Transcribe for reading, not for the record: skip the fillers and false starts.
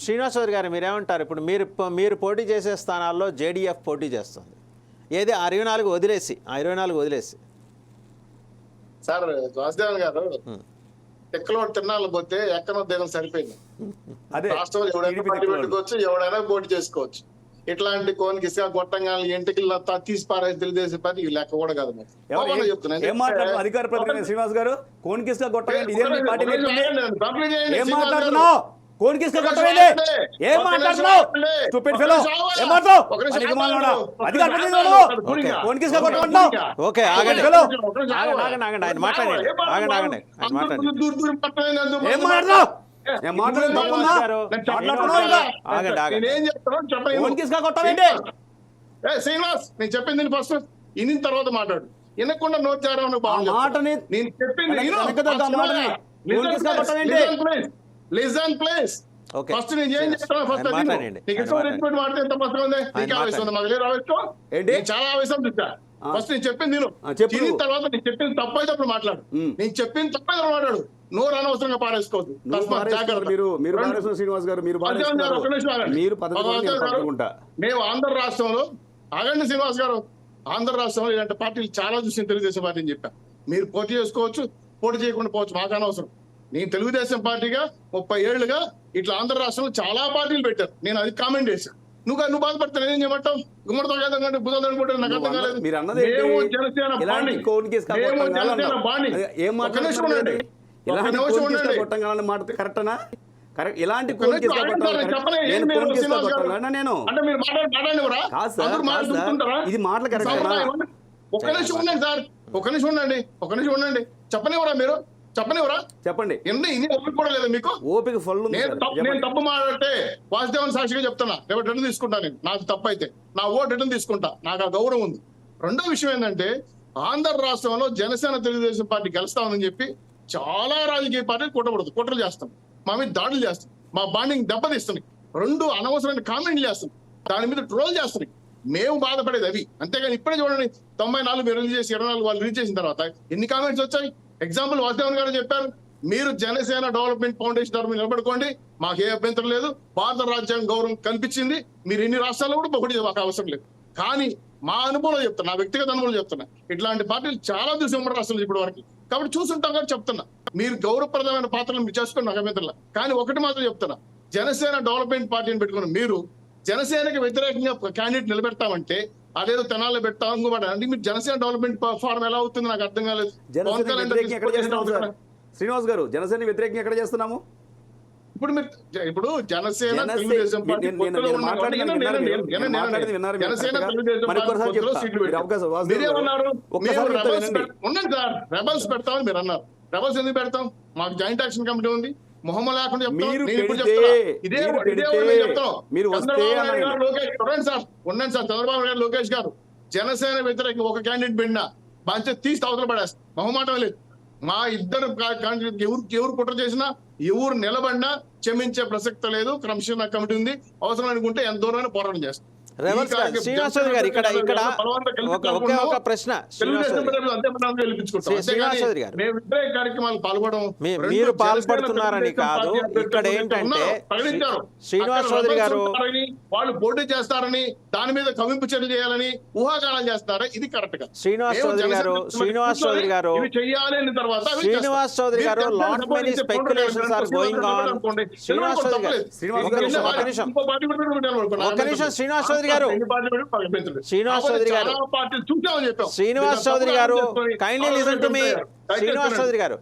శ్రీనివాస్ చౌదరి గారు మీరేమంటారు? ఇప్పుడు మీరు పోటీ చేసే స్థానాల్లో జేడీఎఫ్ పోటీ చేస్తుంది. ఏది 24 వదిలేసి సార్ వాసుదేవన్ గారు ఎక్కడో తిన్నాళ్ళు పోతే ఎక్కడో దినం సరిపోయింది. రాష్ట్రంలో ఎవడైనా పార్టీ పెట్టుకోవచ్చు, ఎవడైనా పోటీ చేసుకోవచ్చు. ఇట్లాంటి కోనికి ఇసుక గొట్టంగాలు ఇంటికి తీసి పారేసి తెలుగుదేశం పార్టీ ఈ లెక్క కూడా కాదు. చెప్తున్నాను అధికార ప్రతినిధి శ్రీనివాస్ గారు, కోనికి ఇసుక గొట్టంగా కోనికిస్క కొట్టవేంది? ఏం మాట్లాడుతున్నావు? స్టూపిడ్ ఫెలో, ఏం మాట్లాడుతున్నావు? అధికార ప్రతినిధి కోనికిస్క కొట్టమంటున్నావు? ఓకే ఆగండి ఫెలో, ఆగండి ఆయన మాట్లాడండి, ఆగండి ఏం మాట్లాడుతున్నావు? ఏం మాట్లాడుతున్నావు? కోనికిస్క కొట్టవేంటి? శ్రీనివాస్ నేను చెప్పింది ఫస్ట్ ఇన్ని తర్వాత మాట్లాడు. వినకుండా నోట్ చేయడం బాగుంది. నేను చెప్పింది లిజన్ ప్లీజ్. ఫస్ట్ నేను ఏం చెప్తాను ఫస్ట్ నీకు ఎక్కువ రిపోర్ట్ మాడితే ఎంత పత్రం ఉంది? నీకు ఆవేశం ఉంది, మాకు లేదు ఆవేశం. నేను చాలా ఆవేశం చూసా. ఫస్ట్ నేను చెప్పింది తిని తర్వాత నేను చెప్పింది తప్పైతే మాట్లాడు. నేను చెప్పింది తప్పైతే మాట్లాడు. నోరు అనవసరంగా పారేసుకోవద్దు. మేము ఆంధ్ర రాష్ట్రంలో ఆగండి శ్రీనివాస్ గారు, ఆంధ్ర రాష్ట్రంలో ఇలాంటి పార్టీలు చాలా చూసిన తెలుగుదేశం పార్టీ అని చెప్పాను. మీరు పోటీ చేసుకోవచ్చు, పోటీ చేయకుండా పోవచ్చు, మాకు అనవసరం. నేను తెలుగుదేశం పార్టీగా 30 ఏళ్లుగా ఇట్లా ఆంధ్ర రాష్ట్రంలో చాలా పార్టీలు పెట్టారు. నేను అది కామెంట్ చేశాను. నువ్వు బాధపడతా నేనేం చేయమంటావు? గుమ్మడితో కాదంటే బుధం అనుకుంటే నాకు అర్థం కాలేదు. మేము జనసేన బాణి, ఇలాంటి ఇది మాటలు కరెక్టేనా? ఒక నిమిషం ఉండండి సార్, ఒక నిమిషం ఉండండి. చెప్పనివరా మీరు? చెప్పనివరా? చెప్పండి. ఇది ఓపిక కూడా లేదా మీకు? ఓపిక ఫుల్. నేను తప్పు మాట్లాడితే వాసుదేవన్ సాక్షిగా చెప్తున్నా, రేపు రిటర్న్ తీసుకుంటా. నేను నాకు తప్పు అయితే నా ఓటు రిటర్న్ తీసుకుంటా, నాకు ఆ గౌరవం ఉంది. రెండో విషయం ఏంటంటే ఆంధ్ర రాష్ట్రంలో జనసేన తెలుగుదేశం పార్టీ గెలుస్తామని చెప్పి చాలా రాజకీయ పార్టీలు కుట్రలు చేస్తాం, మా మీద దాడులు చేస్తాం, మా బాండింగ్ దెబ్బతీస్తున్నాయి. 2 అనవసరమైన కామెంట్లు చేస్తాం, దాని మీద ట్రోల్ చేస్తున్నాయి. మేము బాధపడేది అవి. అంతేగాని ఇప్పుడే చూడండి 94 మీరు రిలీజ్ చేసి 24 వాళ్ళు రిలీజ్ చేసిన తర్వాత ఎన్ని కామెంట్స్ వచ్చాయి. ఎగ్జాంపుల్ వాసుదేవన్ గారు చెప్పారు, మీరు జనసేన డెవలప్మెంట్ ఫౌండేషన్ తరఫున నిలబడుకోండి, మాకు ఏ అభ్యంతరం లేదు, భారత రాజ్యాంగం గౌరవం కల్పించింది, మీరు ఎన్ని రాష్ట్రాల్లో కూడా ఒకటి మాకు అవసరం లేదు. కానీ మా అనుభవంలో చెప్తున్నా, నా వ్యక్తిగత అనుభవం చెప్తున్నా, ఇట్లాంటి పార్టీలు చాలా చూసి ఉమ్మడి రాష్ట్రాలు ఇప్పటి వరకు. కాబట్టి చూసుంటాం కాబట్టి చెప్తున్నా, మీరు గౌరవప్రదమైన పాత్రలు మీరు చేసుకోండి, నాకు అభ్యంతరం. కానీ ఒకటి మాత్రం చెప్తున్నా, జనసేన డెవలప్మెంట్ పార్టీని పెట్టుకుని మీరు జనసేనకి వ్యతిరేకంగా క్యాండిడేట్ నిలబెడతామంటే అదేదో తెనాల్లో పెడతాం ఇంకోటి అంటే మీరు జనసేన డెవలప్మెంట్ ఫారం ఎలా అవుతుంది నాకు అర్థం కాలేదు. శ్రీనివాస్ గారు, జనసేన వ్యతిరేకంగా ఎక్కడ చేస్తున్నాము? ఇప్పుడు జనసేన తెలుగుదేశం పార్టీ ఉండండి సార్, రెబల్స్ పెడతామని మీరు అన్నారు. రెబల్స్ ఎందుకు పెడతాం? మాకు జాయింట్ యాక్షన్ కమిటీ ఉంది, మొహమ్మ లేకుండా చెప్తాం. ఉండండి సార్, చంద్రబాబు నాయుడు లోకేష్ గారు జనసేన వ్యతిరేకంగా ఒక క్యాండిడేట్ పెట్టినా బాగా తీసి అవతల పడేస్తాం, మొహమాటం లేదు. మా ఇద్దరు క్యాండిడేట్ ఎవరు కుట్ర చేసినా ఎవరు నిలబడినా క్షమించే ప్రసక్తి లేదు. క్రమశిక్షణ కమిటీ ఉంది, అవసరం అనుకుంటే ఎంత దూరమైన పోరాటం చేస్తాం. శ్రీనివాస్ చౌదరి గారు, ఇక్కడ ఒకే ఒక ప్రశ్న. కార్యక్రమాలు పాల్గొనడం మీరు పాల్పడుతున్నారని కాదు, ఇక్కడ ఏంటంటే శ్రీనివాస్ చౌదరి గారు వాళ్ళు పోటీ చేస్తారని దాని మీద కవింపు చర్యలు చేయాలని ఊహాగానం చేస్తారా? ఇది కరెక్ట్ గా శ్రీనివాస్ చౌదరి గారు lot many speculations are going on. Srinivas Chowdary గారు kindly listen to me. Srinivas Chowdary గారు